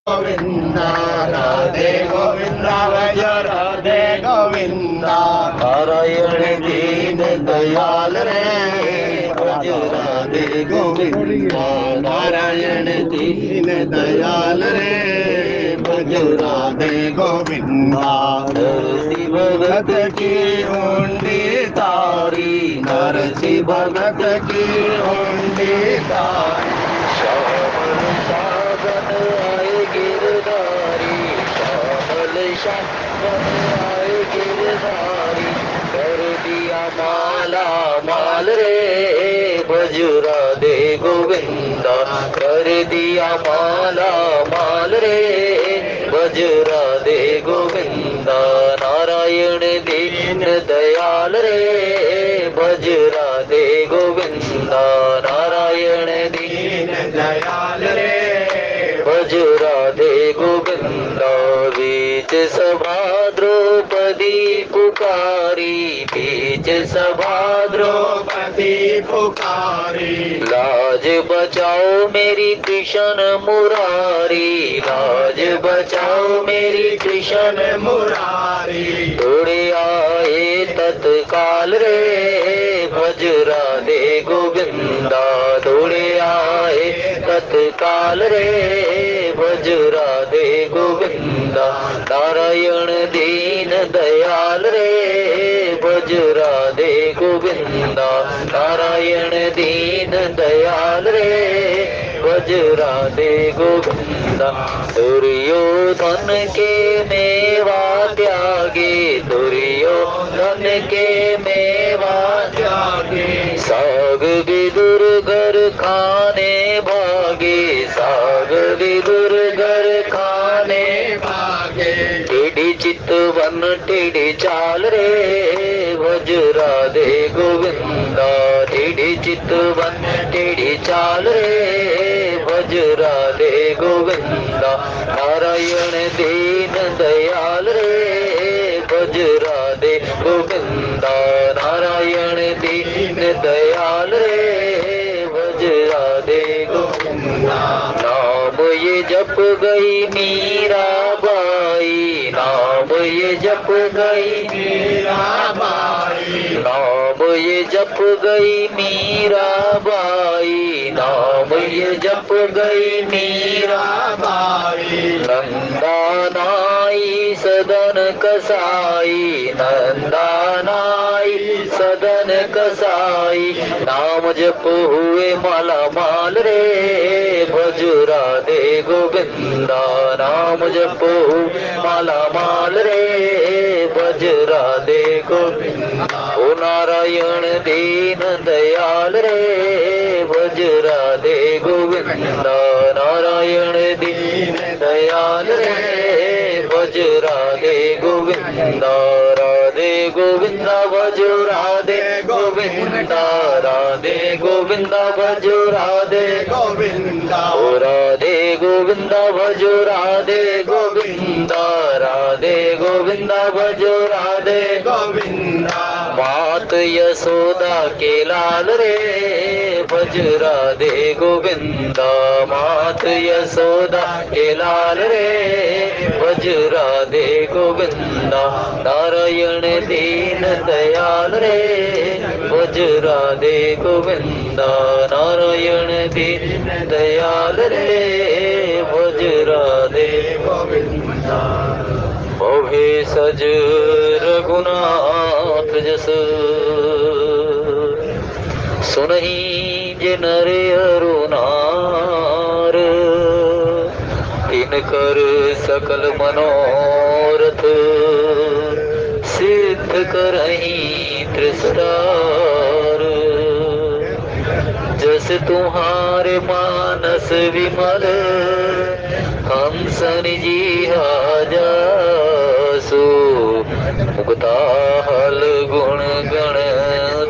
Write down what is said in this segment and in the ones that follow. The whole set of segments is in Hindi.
गोविंदा राधे गोविंदा भज राधे गोविंदा नारायण दीन दयाल रे भज राधे गोविंदा नारायण दीन दयाल रे भज राधे गोविंदा नरसी भगत की हुंडी तारी नरसी भगत की हुंडी तारी श्यामल सावन आए गिरधारी श्यामल सावन आए गिरधारी कर दिया माला माल रे भज राधे गोविंदा कर दिया माला माल रे भज राधे गोविंदा नारायण दीन दयाल रे भज राधे गोविंदा नारायण दीन दयाल रे भज राधे गोविंदा बीच सभा द्रौपदी पुकारी बीच सभा द्रौपदी पुकारी लाज बचाओ मेरी कृष्ण मुरारी लाज बचाओ मेरी कृष्ण मुरारी दौड़े आए तत्काल रे भज राधे गोविंदा दौड़े आए तत्काल रे भज राधे गोविंदा नारायण दीन दयाल रे भज राधे गोविंदा नारायण दीन दयाल रे भज राधे गोविंदा दुर्योधन के मेवा त्यागे दुर्योधन के मेवा त्यागे साग विदुर घर खाने भागे साग विदुर घर खाने भागे टेढ़ी चितवन टेढ़ी चाल रे भज राधे गोविंदा टेढ़ी चितवन टेढ़ी चाल रे भज राधे गोविंदा नारायण दीन दयाल रे भज राधे गोविंदा नारायण दीन दयाल रे भज राधे गोविंदा नाम ये जप गई मीरा बाई नाम ये जप गई मीरा बाई नाम ये जप गई मीरा बाई नाम ये जप गई मीरा बाई नंदा नाई सदन कसाई नंदा नाई सदन कसाई नाम जप हुए माला माल रे भज राधे गोविंदा नाम जप माला माल रे भज राधे गोविंदा ओ नारायण दीन दयाल रे भज राधे गोविंदा नारायण दीन दयाल रे भज राधे गोविंदा राधे गोविंदा भज राधे गोविंदा राधे गोविंदा भज राधे गोविंदा ओ राधे गोविंदा भज राधे गोविंदा राधे गोविंदा भज राधे गोविंदा मात यशोदा के लाल रे भज राधे गोविंदा मात यशोदा के लाल रे भज राधे गोविंदा नारायण दीन दयाल रे भज राधे गोविंदा नारायण दीन दयाल रे भज राधे गोविंदा भवे सज रघुनाथ जस सुनहि जे नर अरु नार तिनकर सकल मनोरथ सिद्ध करहि त्रिसटार जस तुम्हारे मानस विमल हंसन जी जासु मुक्ता हल गुण गण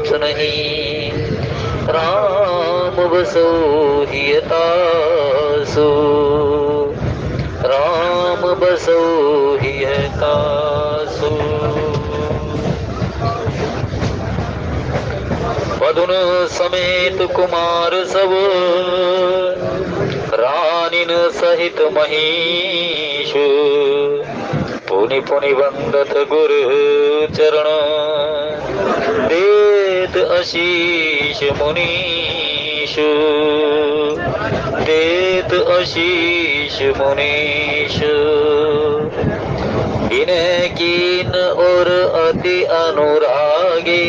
सुनहि राम बसो हियतासु राम बसो हियतासु पदुन समेत कुमार सब रानी रानिन सहित महिष पुनि पुनि वंदत गुरु चरण देत आशीष मुनीश देत आशीष मुनीश इन्हें कीन और अति अनुरागे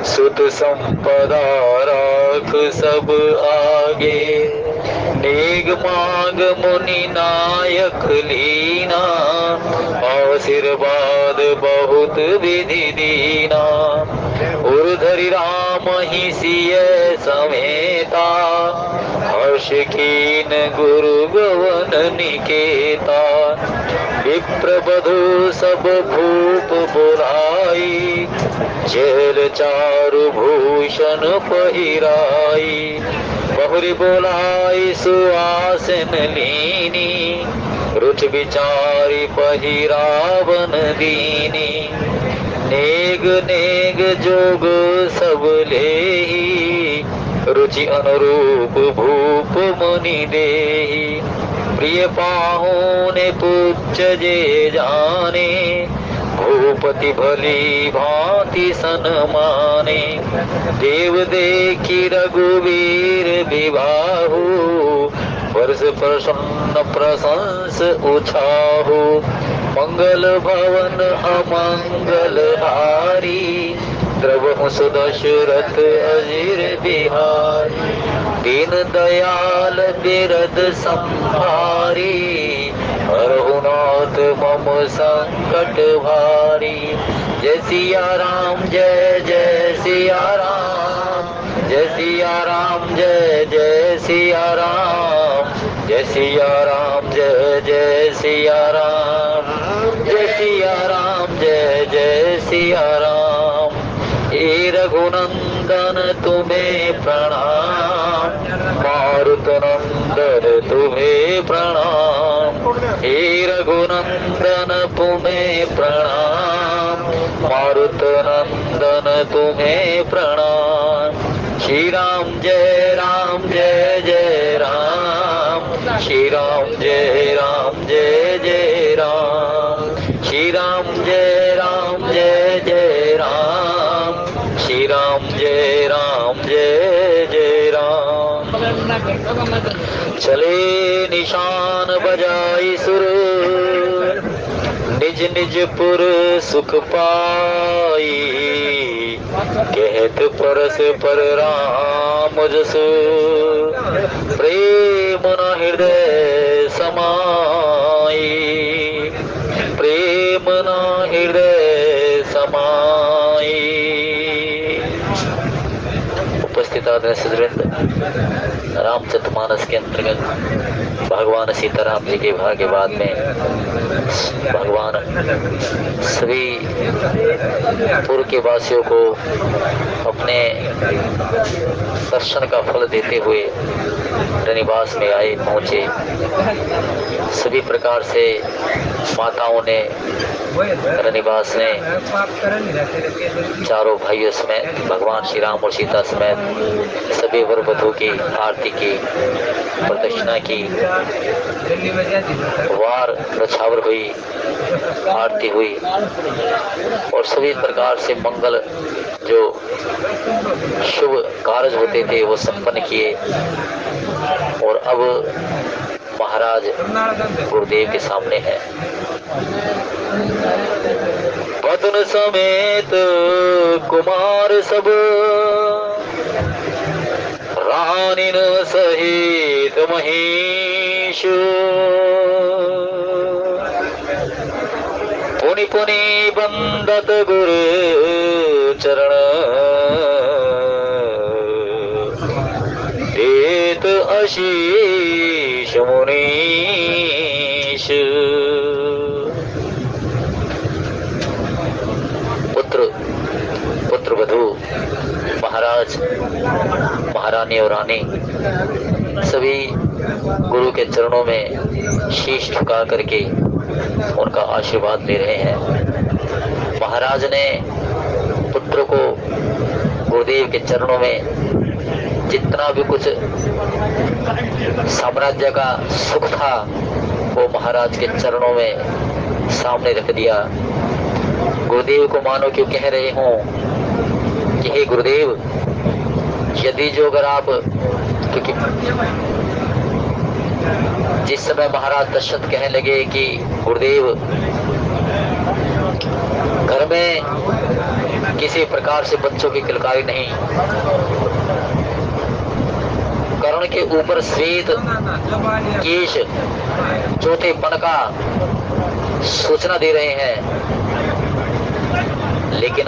सुत संपदा राख सब आगे नेग माग मुनि नायक लीना आशीर्वाद बहुत विधि दीना उर्धरि राम ही सिय समेता हर्ष कीन गुरु गवन निकेता विप्र बधु सब भूप बुलाई जेल चारु भूषण पहिराई बहुरी बोलाई सुआसन लीनी रुच विचारी पहिरावन दीनी नेग नेग जोग सब लेही रुचि अनुरूप भूप मुनि देही प्रिय पाहुने पुच्छ जे जाने भूपति भली भांति सन्माने देव देखी रघुवीर विवाहु वर्ष प्रसन्न प्रशंस उछाहु मंगल भवन अमंगल हारी द्रवहु सुदशरथ अजीर बिहारी दीन दयाल बिरद संहारी हरहु नाथ मम संकट भारी जय सिया राम जय जय सिया राम जय सिया राम जय जय सिया राम जय सिया राम जय जय सिया राम जय सिया राम जय जय सिया राम हे रघुनंदन तुम्हें प्रणाम मारुत नंदन तुम्हें प्रणाम हे रघुनंदन तुम्हें प्रणाम मारुत नंदन तुम्हें प्रणाम श्री राम जय जय राम श्री राम जय जय राम श्री राम जय जय राम श्री राम जय जय राम चले निशान बजाई सुर निज निज पुर सुख पाई कहत परस पर राम जस प्रेम न हृदय समाई प्रेम न हृदय समाई। उपस्थित रामचरितमानस के अंतर्गत भगवान सीताराम जी के भाग्य बाद में भगवान सभी पूर्व के वासियों को अपने दर्शन का फल देते हुए रनिवास में आए पहुंचे। सभी प्रकार से माताओं ने रनिवास ने चारों भाइयों समेत भगवान श्री राम और सीता समेत सभी वर वधू की आरती की, प्रदक्षिणा की, वार नछावर हुई, आरती हुई और सभी प्रकार से मंगल जो शुभ कार्य होते थे वो संपन्न किए। और अब महाराज गुरुदेव के सामने है। पतन समेत कुमार सब रानिन सहित महेश पुनि पुनि बंदत गुरु चरण देत आशीष मुनीश। पुत्र वधू महाराज महारानी और रानी सभी गुरु के चरणों में शीश झुका करके उनका आशीर्वाद ले रहे हैं। महाराज ने पुत्र को गुरुदेव के चरणों में जितना भी कुछ साम्राज्य का सुख था वो महाराज के चरणों में सामने रख दिया। गुरुदेव को मानो क्यों कह रहे हो कि हे गुरुदेव, यदि जो अगर आप, क्योंकि जिस समय महाराज दशरथ कहने लगे कि गुरुदेव घर में किसी प्रकार से बच्चों की किलकारी नहीं, कर्ण के ऊपर श्वेत केश चौथेपन का सूचना दे रहे हैं, लेकिन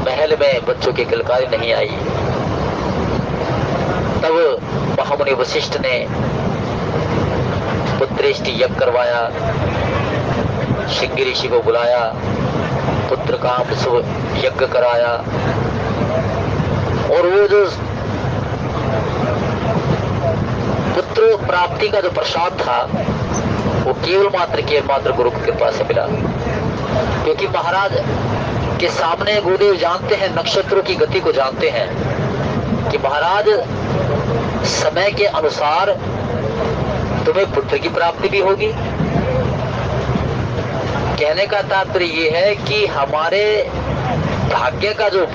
महल में बच्चों की किलकारी नहीं आई। तब महामुनि वशिष्ठ ने पुत्रेष्टि यज्ञ करवाया, श्रृंगी ऋषि को बुलाया, पुत्र काम शुभ यज्ञ कराया, और वो जो पुत्र प्राप्ति का जो प्रसाद था वो केवल मात्र गुरु की कृपा से मिला। क्योंकि महाराज के सामने गुरुदेव जानते हैं, नक्षत्रों की गति को जानते हैं कि महाराज समय के अनुसार तुम्हें पुत्र की प्राप्ति भी होगी। कहने का तात्पर्य ये है कि हमारे भाग्य का जो,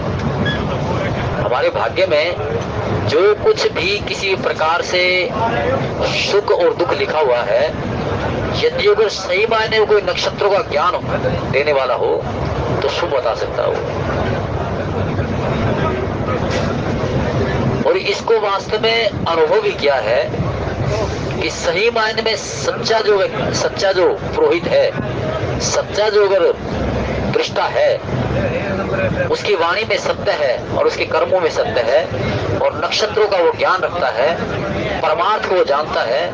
हमारे भाग्य में जो कुछ भी किसी प्रकार से सुख और दुख लिखा हुआ है, यदि अगर सही मायने में कोई नक्षत्रों का ज्ञान देने वाला हो तो शुभ बता सकता हो। और इसको वास्तव में अनुभव भी किया है कि सही मायने में सच्चा जो पुरोहित है, सच्चा जो अगर दृष्टा है, उसकी वाणी में सत्य है और उसके कर्मों में सत्य है, और नक्षत्रों का वो ज्ञान रखता है, परमार्थ को वो जानता है,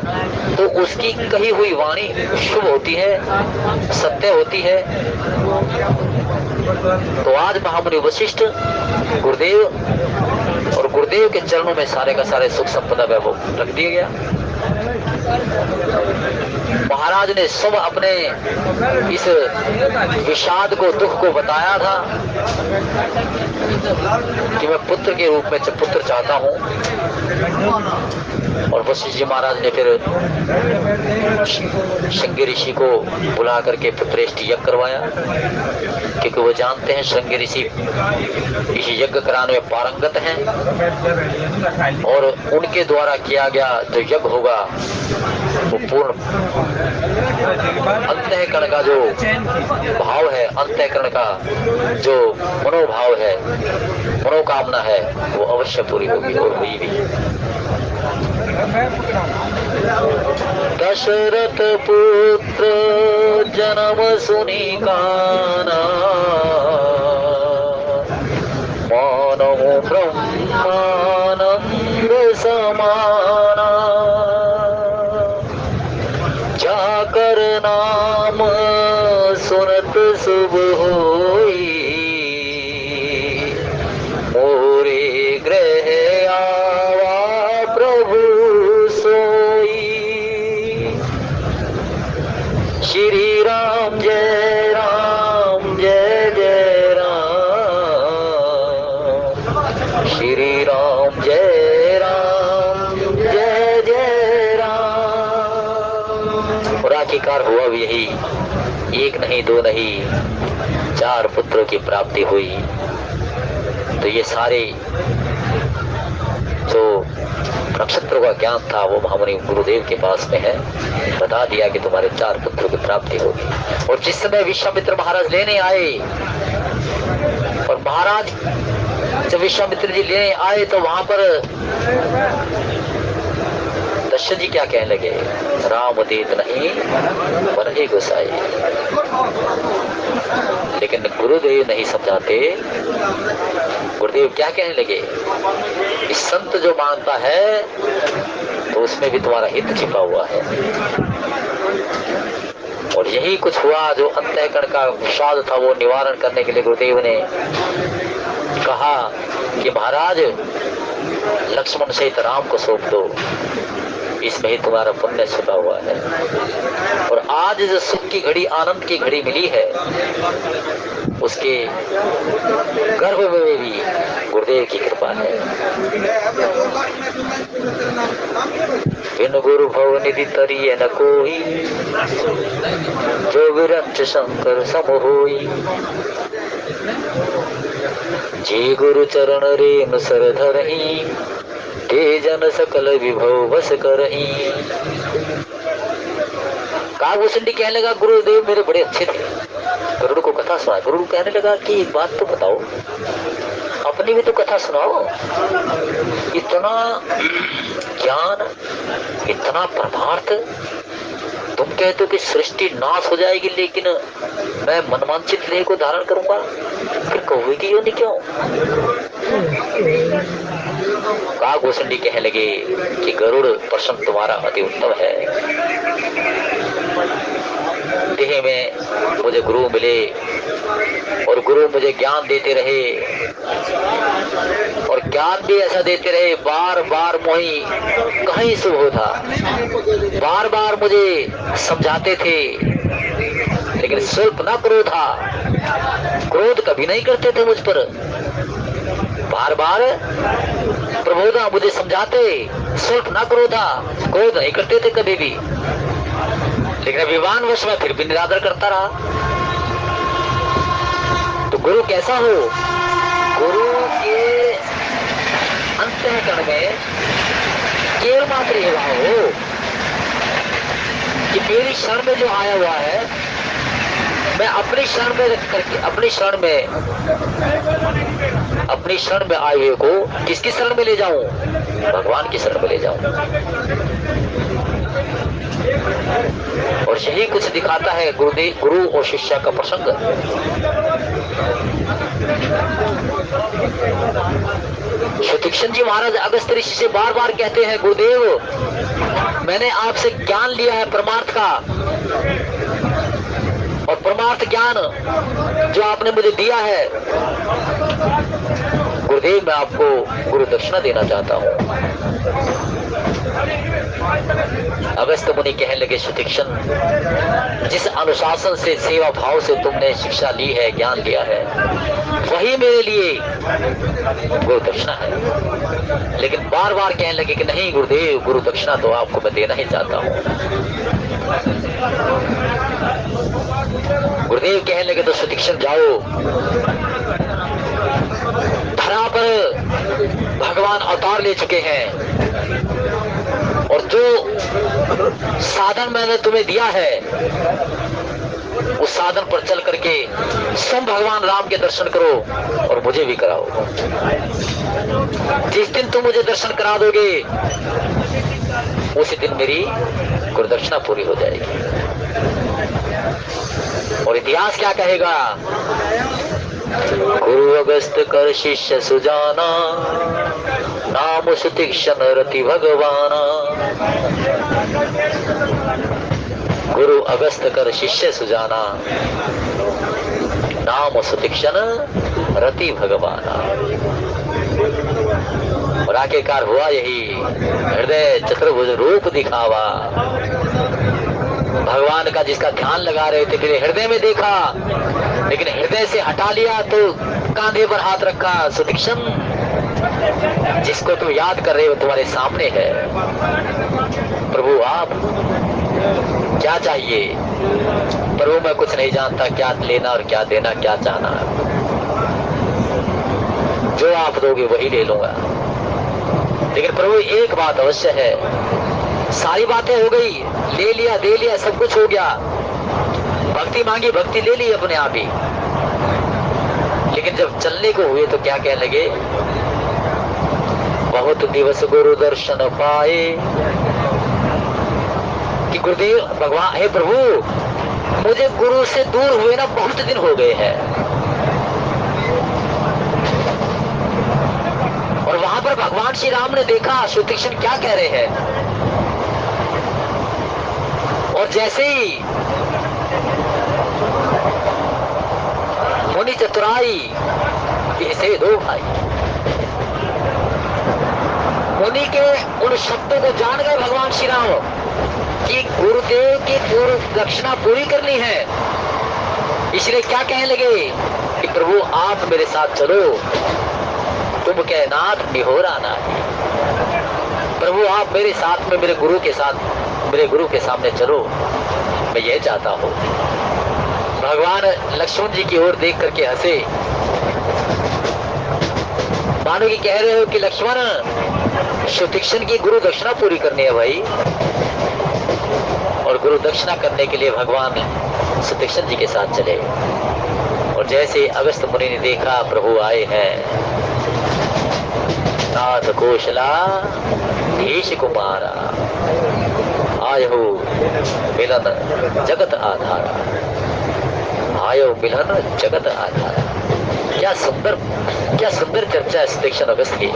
तो उसकी कही हुई वाणी शुभ होती है, सत्य होती है। तो आज महामुनि वशिष्ठ गुरुदेव, और गुरुदेव के चरणों में सारे का सारे सुख संपदा वैभव रख दिया गया। महाराज ने सब अपने इस विषाद को, दुख को बताया था कि मैं पुत्र के रूप में पुत्र चाहता हूं। और वशिष्ठ जी महाराज ने फिर श्रृंगी ऋषि को बुला करके पुत्रेष्टि यज्ञ करवाया, क्योंकि वो जानते हैं श्रृंगी ऋषि इस यज्ञ कराने में पारंगत हैं, और उनके द्वारा किया गया जो यज्ञ होगा वो पूर्ण अंतःकरण का जो भाव है, अंतःकरण का जो मनोभाव है, मनोकामना है, वो अवश्य पूरी होगी और हुई भी। दशरथ पुत्र जन्म सुनी काना, मानव ब्रह्मानंद समाना, जाकर नाम सुनत शुभ होई, मोरे ग्रह आवा प्रभु सोई। श्री राम जय राम, जय जय राम, श्री राम जय राम, जय जय राम। और आखिरकार हुआ भी यही, एक नहीं दो नहीं 4 पुत्रों की प्राप्ति हुई। तो ये सारे जो नक्षत्रों का ज्ञान था वो महामुनि गुरुदेव के पास में है, बता दिया कि तुम्हारे 4 पुत्रों की प्राप्ति होगी। और जिस समय विश्वामित्र महाराज लेने आए, और महाराज जब विश्वामित्र जी लेने आए तो वहां पर दशरथ जी क्या कहने लगे, राम देत नहीं बरहे गोसाई। लेकिन गुरुदेव नहीं समझाते। गुरुदेव क्या कहने लगे, इस संत जो मानता है तो उसमें भी तुम्हारा हित छिपा हुआ है। और यही कुछ हुआ, जो अंतःकरण का विषाद था वो निवारण करने के लिए गुरुदेव ने कहा कि महाराज लक्ष्मण सहित राम को सौंप दो, इसमें ही तुम्हारा पुण्य छिपा हुआ है। और आज जो सुख की घड़ी, आनंद की घड़ी मिली है, उसके गर्भ में भी गुरुदेव की कृपा है। बिन गुरु भव निधि तरिय न कोई, जो विरंच शंकर सम होई। जी गुरु चरण रेम सर धरही, ते जन सकल विभव बस करही। कागभूषणी कहने लगा गुरुदेव मेरे बड़े अच्छे थे। गरुड़ को कथा सुना। गरुड़ कहने लगा कि एक बात तो बताओ, अपनी भी तो कथा सुनाओ। इतना ज्ञान, इतना परमार्थ, तुम कहते हो कि सृष्टि नाश हो जाएगी लेकिन मैं मनवांछित देह को धारण करूंगा, फिर कौवे की योनि क्यों? कागभूषणी कहने लगे कि गरुड़ प्रश्न तुम्हारा अति उत्तम है। देह में मुझे गुरु मिले और गुरु मुझे ज्ञान देते रहे, और ज्ञान भी ऐसा देते रहे, बार बार मोही कहीं शुभ होता, बार बार मुझे समझाते थे, लेकिन स्वल्प न क्रोधा, क्रोध कभी नहीं करते थे मुझ पर। बार बार प्रबोधा, मुझे समझाते, स्वल्प न क्रोधा, क्रोध नहीं करते थे कभी भी, लेकिन अभिमान वश में फिर भी निरादर करता रहा। तो गुरु कैसा हो? गुरु के अंतःकरण में केवल मात्र ये भाव हो कि मेरी शरण में जो आया हुआ है, मैं अपनी शरण में रख करके अपनी शरण में आए हुए को किसकी शरण में ले जाऊं? भगवान की शरण में ले जाऊं। और यही कुछ दिखाता है गुरु और शिष्य का प्रसंग। सुतीक्षण जी महाराज अगस्त्य ऋषि से बार बार कहते हैं, गुरुदेव मैंने आपसे ज्ञान लिया है परमार्थ का, और परमार्थ ज्ञान जो आपने मुझे दिया है, गुरुदेव मैं आपको गुरु दक्षिणा देना चाहता हूँ। अगस्त्य मुनि कहने लगे, सुतीक्षण जिस अनुशासन से, सेवा भाव से तुमने शिक्षा ली है, ज्ञान लिया है, वही मेरे लिए गुरु दक्षिणा है। लेकिन बार बार कहने लगे कि नहीं गुरुदेव, गुरु दक्षिणा तो आपको मैं देना ही चाहता हूँ। गुरुदेव कहने लगे तो सुतीक्षण जाओ, धरा पर भगवान अवतार ले चुके हैं, और जो साधन मैंने तुम्हें दिया है उस साधन पर चल करके स्वयं भगवान राम के दर्शन करो और मुझे भी कराओ। जिस दिन तुम मुझे दर्शन करा दोगे उसी दिन मेरी गुरुदक्षिणा पूरी हो जाएगी। और इतिहास क्या कहेगा? गुरु अगस्त कर शिष्य सुजाना, नाम सुतीक्षण रति भगवाना। गुरु अगस्त कर शिष्य सुजाना, नाम सुतीक्षण रति भगवाना। और आखिरकार हुआ यही, हृदय चतुर्भुज रूप दिखावा। भगवान का जिसका ध्यान लगा रहे थे, फिर हृदय में देखा, लेकिन हृदय से हटा लिया तो कांधे पर हाथ रखा। सुतीक्षण जिसको तुम याद कर रहे हो तुम्हारे सामने है। प्रभु आप क्या चाहिए? प्रभु मैं कुछ नहीं जानता, क्या लेना और क्या देना, क्या चाहना। जो आप दोगे वही ले लूंगा, लेकिन प्रभु एक बात अवश्य है, सारी बातें हो गई, ले लिया, दे लिया, सब कुछ हो गया। भक्ति मांगी, भक्ति ले ली अपने आप ही, लेकिन जब चलने को हुए तो क्या कहने लगे? बहुत दिवस गुरु दर्शन पाए। कि गुरुदेव भगवान, हे प्रभु मुझे गुरु से दूर हुए ना बहुत दिन हो गए हैं। और वहां पर भगवान श्री राम ने देखा सुतीक्षण क्या कह रहे हैं, और जैसे ही मुनि चतुराई से दो भाई, मुनि के उन शब्दों को जान गए भगवान श्री राम कि गुरुदेव की पूर्व दक्षिणा पूरी करनी है। इसलिए क्या कहने लगे? प्रभु आप मेरे साथ चलो, तुम कह नाथ निहोरा नाही। प्रभु आप मेरे साथ में, मेरे गुरु के साथ, मेरे गुरु के सामने चलो, मैं ये चाहता हूँ। भगवान लक्ष्मण जी की ओर देख करके हंसे, मानो कि कह रहे हो कि लक्ष्मण सुतीक्ष्ण की गुरु दक्षिणा पूरी करनी है भाई। और गुरु दक्षिणा करने के लिए भगवान सुतीक्ष्ण जी के साथ चले। और जैसे अगस्त मुनि ने देखा प्रभु आए हैं, नाथ कौशला धीश कुमारा, आयो मिलन जगत आधारा, आयो मिलन जगत आधारा। क्या सुंदर चर्चा है सुतीक्ष्ण अगस्त की।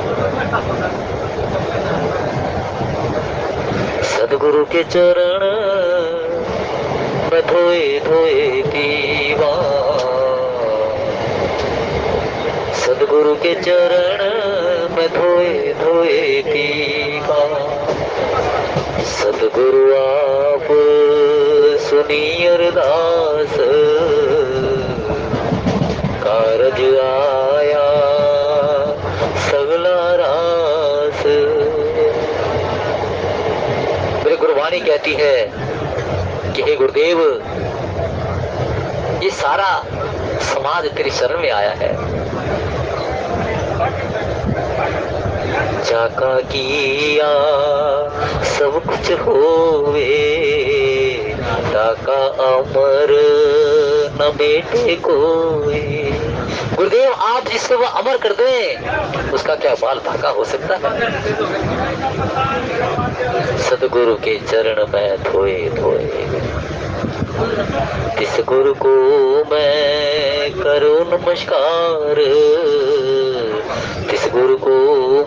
सदगुरु के चरण में धोए धोए दीवा, सदगुरु के चरण में धोए धोए दीवा। सदगुरु आप सुनी अरदास, कारज आया सगला रास। मेरी गुरुवाणी कहती है कि हे गुरुदेव, ये सारा समाज तेरी शरण में आया है। जाका किया सब कुछ होवे, ताका अमर न बेटे कोई। गुरुदेव आप जिसको वो अमर कर दें, उसका क्या बाल बाका हो सकता है। सदगुरु के चरण में धोए धोए, जिस गुरु को मैं करूं नमस्कार, जिस गुरु को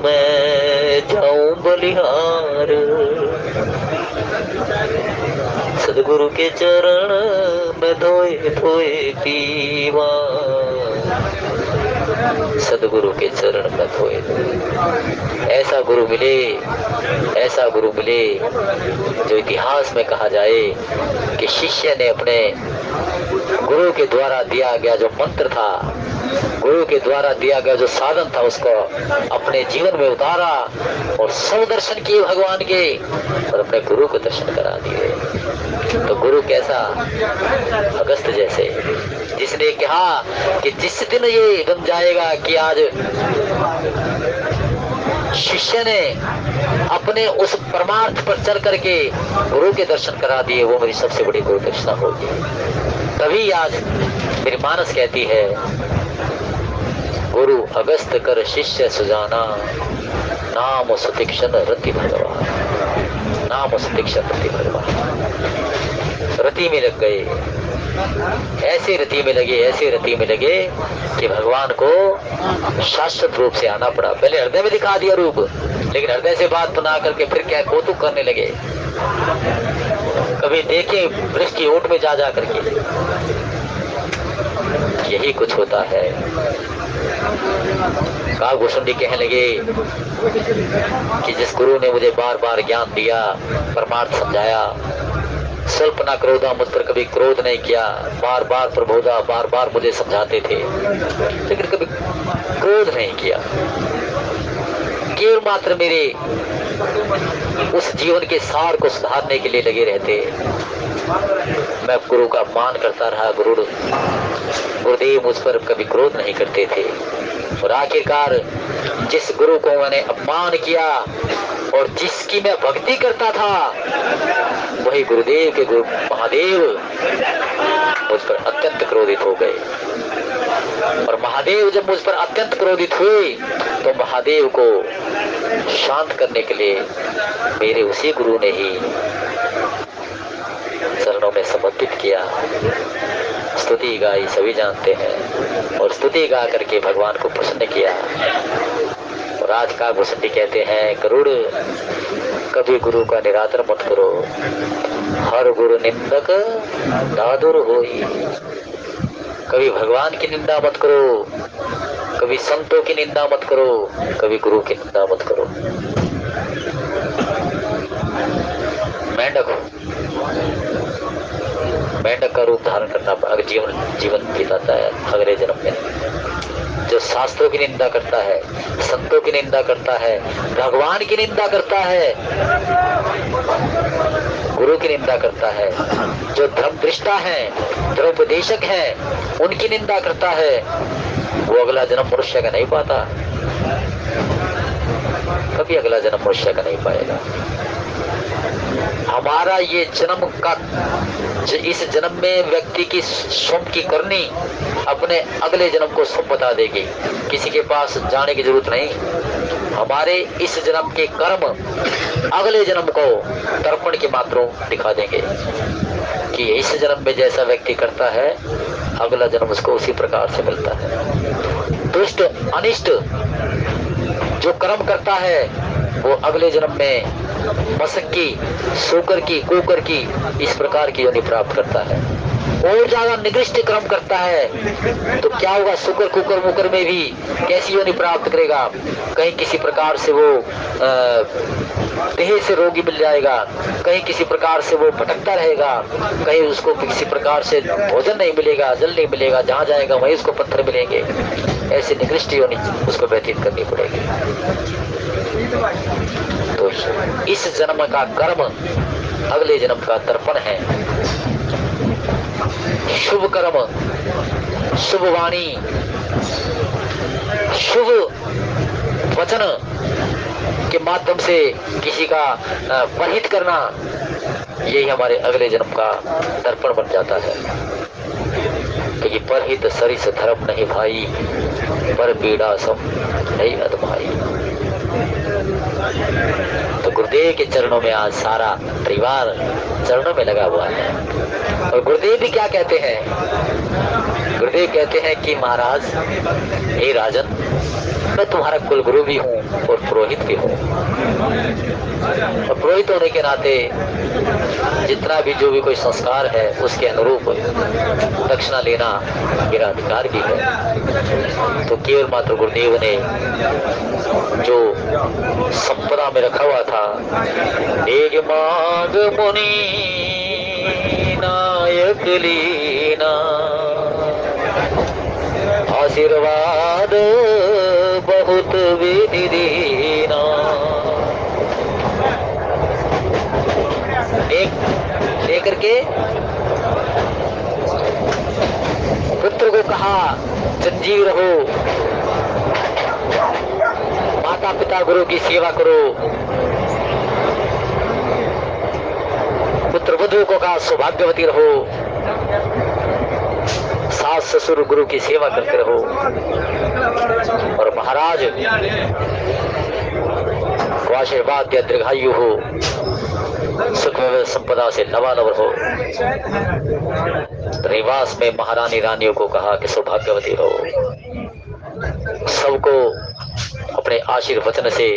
मैं जाऊं बलिहार। सदगुरु के चरण में धोए धोए दीवा, सदगुरु के चरण में धोए धोए। ऐसा गुरु मिले, ऐसा गुरु मिले जो इतिहास में कहा जाए कि शिष्य ने अपने गुरु के द्वारा दिया गया जो मंत्र था, गुरु के द्वारा दिया गया जो साधन था, उसको अपने जीवन में उतारा और सब दर्शन किए भगवान के और अपने गुरु को दर्शन करा दिए। तो गुरु कैसा? अगस्त जैसे, जिसने कहा कि जिस दिन ये बन जाएगा कि आज शिष्य ने अपने उस परमार्थ पर चल करके गुरु के दर्शन करा दिए, वो मेरी सबसे बड़ी गुरु दक्षिणा होगी। तभी आज मेरी मानस कहती है, गुरु अगस्त कर शिष्य सुजाना, नाम सुतीक्ष्ण रति भगवान, नाम सुतीक्ष्ण रति भगवान। रति में लग गए, ऐसे रति में लगे, ऐसे रति में लगे कि भगवान को शाश्वत रूप से आना पड़ा। पहले हृदय में दिखा दिया रूप, लेकिन हृदय से बात बना करके फिर क्या कौतुक करने लगे। कभी देखे वृक्ष की ओट में जा जा करके। यही कुछ होता है। काकभूषुंडी कहने लगे कि जिस गुरु ने मुझे बार बार ज्ञान दिया, परमार्थ समझाया, स्वल्प ना क्रोधा, मुझ पर कभी क्रोध नहीं किया, बार बार प्रबोधा, बार बार मुझे समझाते थे, लेकिन कभी क्रोध नहीं किया, केवल मात्र मेरे उस जीवन के सार को सुधारने के लिए लगे रहते। मैं गुरु का अपमान करता रहा, गुरुदेव मुझ पर कभी क्रोध नहीं करते थे। और आखिरकार जिस गुरु को मैंने अपमान किया और जिसकी मैं भक्ति करता था, वही गुरुदेव के गुरु महादेव मुझ पर अत्यंत क्रोधित हो गए। और महादेव जब मुझ पर अत्यंत क्रोधित हुए तो महादेव को शांत करने के लिए मेरे उसी गुरु ने ही चरणों में समर्पित किया। स्तुति गाई, सभी जानते हैं, और स्तुति गा करके भगवान को प्रसन्न किया। और आज काकभूषुंडी कहते हैं, गरुड़ कभी गुरु का निरादर मत करो, हर गुरु निंदक दादुर होई। कभी भगवान की निंदा मत करो, कभी संतों की निंदा मत करो, कभी गुरु की निंदा मत करो। मेंढक का रूप धारण करना जीवन बिताता है अगले जन्म में। जो शास्त्रों की निंदा करता है, संतों की निंदा करता है, भगवान की निंदा करता है, गुरु की निंदा करता है, जो धर्मदृष्टा है, धर्मोपदेशक है, उनकी निंदा करता है, वो अगला जन्म मनुष्य का नहीं पाता, कभी अगला जन्म मनुष्य का नहीं पाएगा। हमारा ये जन्म का, इस जन्म में व्यक्ति की स्वयं की करनी अपने अगले जन्म को सब बता देगी, किसी के पास जाने की जरूरत नहीं। हमारे इस जन्म के कर्म अगले जन्म को तर्पण के मात्रों दिखा देंगे कि इस जन्म में जैसा व्यक्ति करता है अगला जन्म उसको उसी प्रकार से मिलता है। दुष्ट अनिष्ट जो कर्म करता है वो अगले जन्म में मशक की, सूकर की, कुकर की, इस प्रकार की योनि प्राप्त करता है। और ज्यादा निकृष्ट कर्म करता है तो क्या होगा, शुकर कुकर मुकर में भी कैसी योनि प्राप्त करेगा। कहीं किसी प्रकार से वो देह से रोगी मिल जाएगा, कहीं किसी प्रकार से वो भटकता रहेगा, कहीं उसको किसी प्रकार से भोजन नहीं मिलेगा, जल नहीं मिलेगा, जहाँ जाएगा वहीं उसको पत्थर मिलेंगे। ऐसी निकृष्ट योनि उसको व्यतीत करनी पड़ेगी। तो इस जन्म का कर्म अगले जन्म का तर्पण है। शुभ कर्म, शुभ वाणी, शुभ वचन के माध्यम से किसी का परहित करना, यही हमारे अगले जन्म का तर्पण बन जाता है। क्योंकि परहित सरिस धर्म नहीं भाई, पर बीड़ा सम नहीं अदभाई। तो गुरुदेव के चरणों में आज सारा परिवार चरणों में लगा हुआ है। और गुरुदेव भी क्या कहते हैं, गुरुदेव कहते हैं कि महाराज, हे राजन, मैं तुम्हारा कुल गुरु भी हूँ और पुरोहित भी हूँ। और पुरोहित होने के नाते जितना भी जो भी कोई संस्कार है उसके अनुरूप दक्षिणा लेना मेरा अधिकार भी है। तो केवल मात्र गुरुदेव ने जो संपदा में रखा हुआ था, एक माग मुनि नायक लीना, आशीर्वाद बहुत विधि दीना। एक करके पुत्र को कहा संजीव रहो, माता पिता गुरु की सेवा करो। पुत्र वधू को कहा सौभाग्यवती रहो, सास ससुर गुरु की सेवा करते रहो। और महाराज को आशीर्वाद दिया दीर्घायु हो, सुख में संपदा से लबालब हो। निवास में महारानी रानियों को कहा कि सौभाग्यवती हो। सबको अपने आशीर्वचन से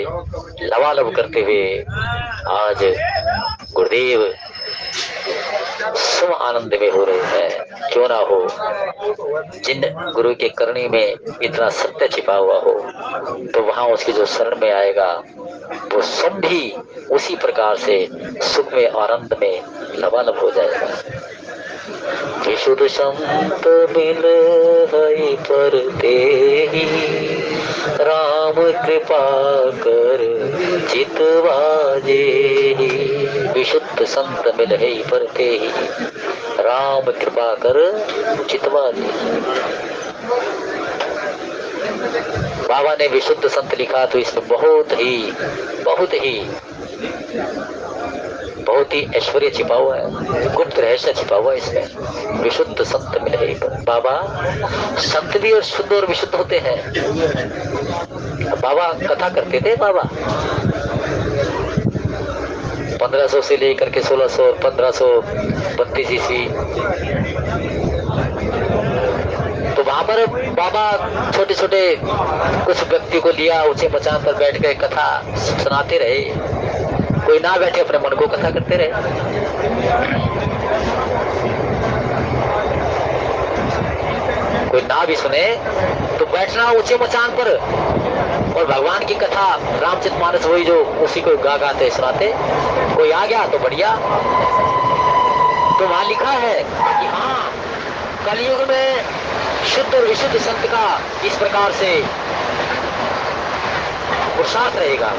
लबालब करते हुए आज गुरुदेव सम आनंद में हो रहे हैं। क्यों ना हो, जिन गुरु के करनी में इतना सत्य छिपा हुआ हो तो वहां उसकी जो शरण में आएगा वो सब भी उसी प्रकार से सुख में आनंद में लबालब हो जाएगा। विशुद्ध संत मिल हरि पर तेहि, राम कृपा कर चितवा जेहि। विशुद्ध संत मिल है पर तेहि, राम कृपा कर चितवा जेहि। बाबा ने विशुद्ध संत लिखा तो इसमें बहुत ही ऐश्वर्य छिपा हुआ है, गुप्त रहस्य छिपा हुआ है इसमें। विशुद्ध संत मिले पर बाबा, संत भी और शुद्ध और विशुद्ध होते हैं। बाबा कथा करते थे, बाबा 1500 से लेकर के 1600 और 1532 ईस्वी, तो वहां पर बाबा छोटे छोटे कुछ व्यक्ति को लिया, ऊंचे मचान पर बैठ कर कथा सुनाते रहे। कोई ना बैठे अपने मन को कथा करते रहे। कोई ना भी सुने तो बैठना ऊंचे मचान पर और भगवान की कथा रामचरितमानस वही जो उसी को गा गाते सुनाते। कोई आ गया तो बढ़िया, तो वहां लिखा है कि हाँ, कलयुग में शुद्ध और विशुद्ध संत का इस प्रकार से पुरुषार्थ रहेगा।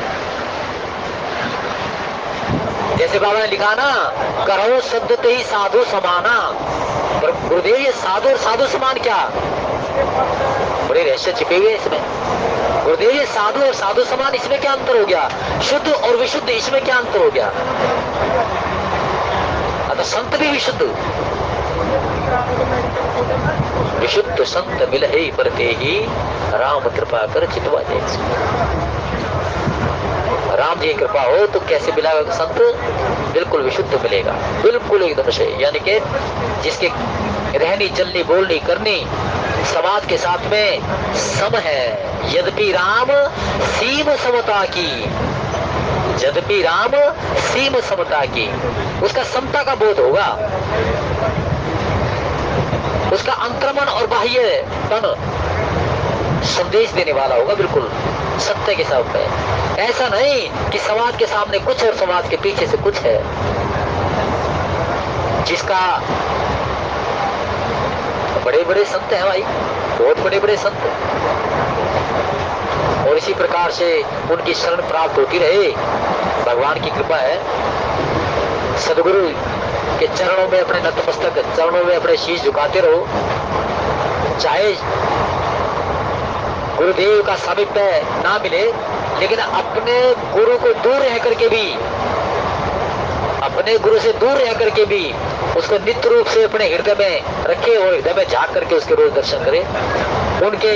जैसे बाबा ने लिखा ना, करो शब्द ही साधु समाना। पर गुरुदेव ये साधु और साधु समान क्या, बड़े रहस्य छिपे हुए इसमें। गुरुदेव ये साधु और साधु समान, इसमें क्या अंतर हो गया? शुद्ध और विशुद्ध, इसमें क्या अंतर हो गया? अतः संत भी विशुद्ध, विशुद्ध संत मिलहि परते ही राम कृपा कर चितवा जाए। राम जी की कृपा हो तो कैसे मिलेगा संत? बिल्कुल विशुद्ध मिलेगा, बिल्कुल एकदम से, यानी कि जिसके रहनी चलनी बोलनी करनी समाज के साथ में सम है। यद्यपि राम सीम समता की, यद्यपि राम सीम समता की, उसका समता का बोध होगा, उसका अंतर्मन और बाह्य तन संदेश देने वाला होगा, बिल्कुल सत्य के साथ में। ऐसा नहीं कि समाज के सामने कुछ और समाज के पीछे से कुछ है। जिसका बड़े बड़े संत हैं भाई, बहुत बड़े बड़े संत, और इसी प्रकार से उनकी शरण प्राप्त होती रहे। भगवान की कृपा है, सदगुरु के चरणों में अपने नतमस्तक, चरणों में अपने शीश झुकाते रहो। चाहे गुरुदेव का सामिप्य ना मिले, लेकिन अपने गुरु को दूर रह करके भी, अपने गुरु से दूर रह करके भी उसको नित्य रूप से अपने हृदय में रखे और हृदय में झांक करके उसके रोज दर्शन करे, उनके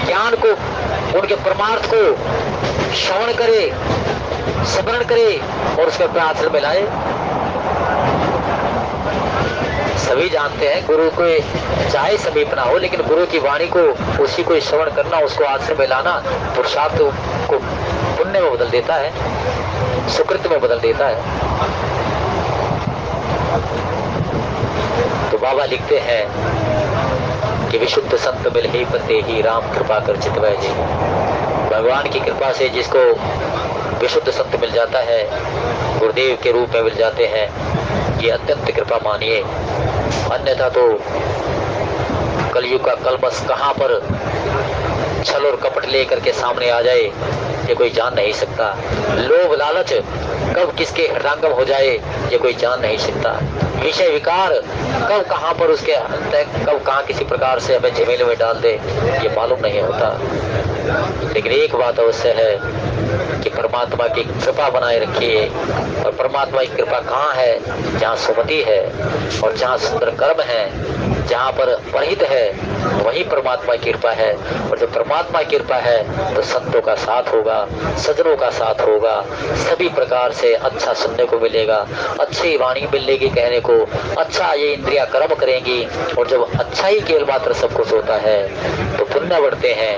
ज्ञान को, उनके परमार्थ को श्रवण करे, स्मरण करे और उसके अपने आचरण में लाए। सभी जानते हैं गुरु को चाहे समीप ना हो, लेकिन गुरु की वाणी को, उसी को श्रवण करना, उसको आश्रम में लाना पुरुषार्थ को पुण्य में बदल देता है, सुकृत में बदल देता है। तो बाबा लिखते हैं कि विशुद्ध संत मिल ही पते ही राम कृपा कर चितवै जी। भगवान की कृपा से जिसको विशुद्ध संत मिल जाता है, गुरुदेव के रूप में मिल जाते हैं, ये अत्यंत कृपा मानिए। अन्यथा तो कलयुग का कलमस कहां पर छल और कपट लेकर के सामने आ जाए, ये कोई जान नहीं सकता। लोभ लालच कब किसके हृदयंगम हो जाए, ये कोई जान नहीं सकता। विषय विकार कब कहां पर उसके अंत, कब कहां किसी प्रकार से हमें झमेले में डाल दे, ये मालूम नहीं होता। लेकिन एक बात अवश्य है कि परमात्मा की कृपा बनाए रखिए। और परमात्मा की कृपा कहाँ है? जहाँ सुमति है और जहाँ सुंदर कर्म है, जहाँ पर परहित है, वही परमात्मा की कृपा है। और जब परमात्मा की कृपा है तो संतों का साथ होगा, सज्जनों का साथ होगा, सभी प्रकार से अच्छा सुनने को मिलेगा, अच्छी वाणी मिलेगी कहने को, अच्छा ये इंद्रिया कर्म करेंगी। और जब अच्छा ही केवल मात्र सब कुछ होता है तो पुण्य बढ़ते हैं,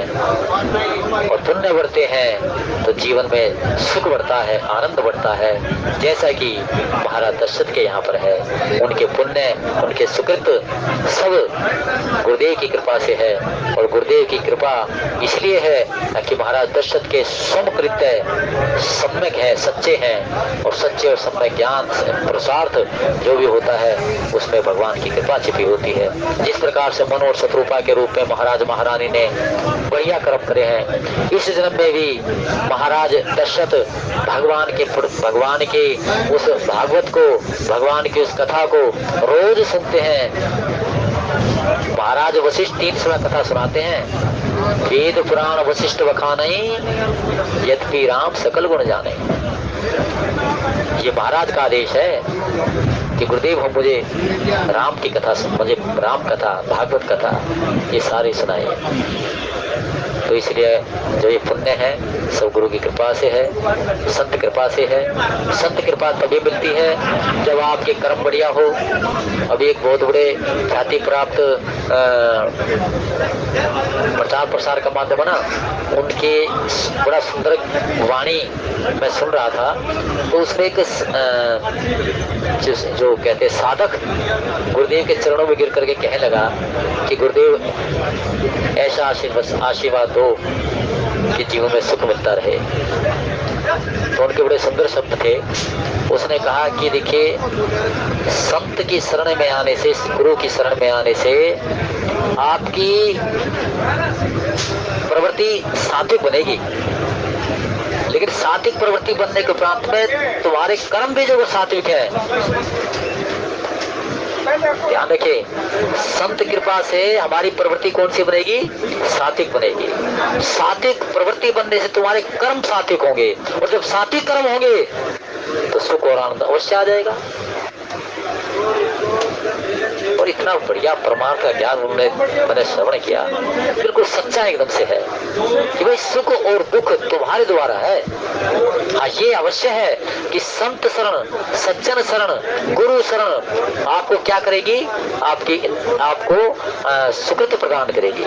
और पुण्य बढ़ते हैं तो जीवन में सुख बढ़ता है, आनंद बढ़ता है। जैसा कि महाराज दशरथ के यहाँ पर है, उनके पुण्य, उनके सुकृत सब गुरुदेव की कृपा से है। और गुरुदेव की कृपा इसलिए है कि महाराज दशरथ के समकृत्य सम्यक है, सच्चे हैं, और सच्चे और सम्यक ज्ञान पुरुषार्थ जो भी होता है उसमें भगवान की कृपा छिपी होती है। जिस प्रकार से मन और शत्रुपा के रूप में महाराज महारानी ने बढ़िया कर्म करे हैं, इस जन्म में भी महाराज दशरथ भगवान के उस भागवत को, भगवान की उस कथा को रोज सुनते हैं। महाराज वशिष्ठ 3 समय कथा सुनाते हैं। वेद पुराण वशिष्ठ वखानई, यद्यपि राम सकल गुण जाने। ये महाराज का आदेश है कि गुरुदेव हम मुझे राम की कथा, मुझे राम कथा, भागवत कथा ये सारी सुनाए। तो इसलिए जो ये पुण्य है सब गुरु की कृपा से है, संत कृपा से है। संत कृपा तभी मिलती है जब आपके कर्म बढ़िया हो। अभी एक बहुत बड़े ख्याति प्राप्त प्रचार प्रसार का माध्यम ना, उनके बड़ा सुंदर वाणी मैं सुन रहा था, तो उसमें एक जो कहते साधक गुरुदेव के चरणों में गिर करके कहने लगा कि गुरुदेव ऐसा आशीर्वाद दो कि जीवन में सुख मिलता रहे। तो उनके बड़े सुंदर शब्द थे। उसने कहा कि देखिए, संत की शरण में आने से, गुरु की शरण में आने से आपकी प्रवृत्ति सात्विक बनेगी, लेकिन सात्विक प्रवृत्ति बनने के उपरांत में तुम्हारे कर्म भी जो सात्विक है। ध्यान रखिए, संत कृपा से हमारी प्रवृत्ति कौन सी बनेगी? सात्विक बनेगी। सात्विक प्रवृत्ति बनने से तुम्हारे कर्म सात्विक होंगे, और जब सात्विक कर्म होंगे तो सुख और आनंद अवश्य आ जाएगा। और इतना बढ़िया प्रमाण का ज्ञान मैंने श्रवण किया, बिल्कुल सच्चा एकदम से है कि भाई सुख और दुख तुम्हारे द्वारा है। हाँ, ये अवश्य है कि संत शरण, सज्जन शरण, गुरु शरण आपको क्या करेगी? आपको सुकृत प्रदान करेगी,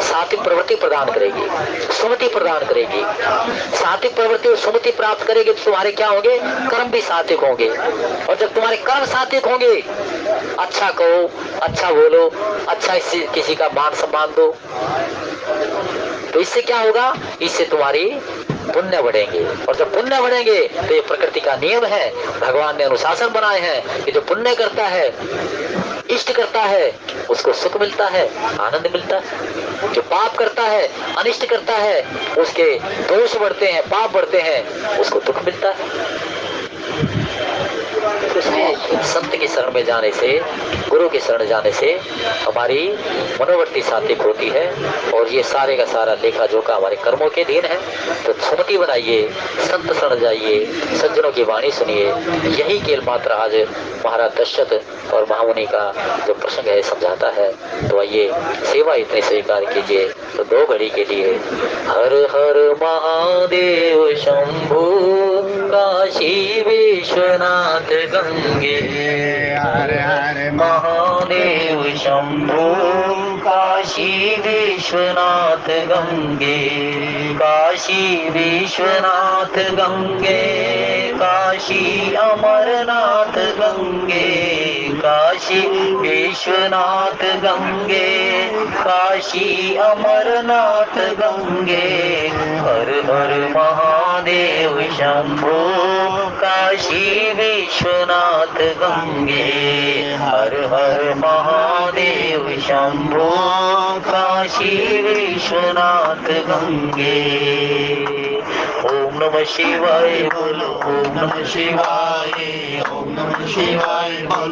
सात्विक प्रवृत्ति प्रदान करेगी, सुमति प्रदान करेगी। सात्विक प्रवृत्ति और सुमति प्राप्त करेगी तो तुम्हारे क्या होंगे? कर्म भी सात्विक होंगे। और जब तुम्हारे कर्म सात्विक होंगे, अच्छा कहो, अच्छा बोलो, अच्छा किसी का मान सम्मान दो, तो इससे क्या होगा? इससे तुम्हारी पुण्य बढ़ेंगे। और जब पुण्य बढ़ेंगे तो ये प्रकृति का नियम है, भगवान ने अनुशासन बनाए हैं कि जो पुण्य करता है, इष्ट करता है, उसको सुख मिलता है, आनंद मिलता है। जो पाप करता है, अनिष्ट करता है, उसके दोष बढ़ते हैं, पाप बढ़ते हैं, उसको दुख मिलता है। संत की शरण में जाने से, गुरु की शरण जाने से हमारी मनोवृत्ति सात्विक होती है, और ये सारे का सारा लेखा जोखा हमारे कर्मों के अधीन है। तो सुमति बनाइए, संत शरण जाइए, सज्जनों की वाणी सुनिए। यही केवल मात्र आज महाराज दशरथ और महामुनि का जो प्रसंग है समझाता है। तो आइए सेवा इतनी स्वीकार कीजिए। तो 2 घड़ी के लिए हर हर महादेव शंभु काशी विश्वनाथ गंगे, हर हर महादेव शंभु काशी विश्वनाथ गंगे, काशी विश्वनाथ गंगे, काशी अमरनाथ गंगे, काशी विश्वनाथ गंगे, काशी अमरनाथ गंगे। हर हर महादेव शंभु काशी विश्वनाथ गंगे, हर हर महादेव शंभु काशी विश्वनाथ गंगे। ओम नमः शिवाय बोलो, ओम नमः शिवाय, ओम नमः शिवाय बोलो।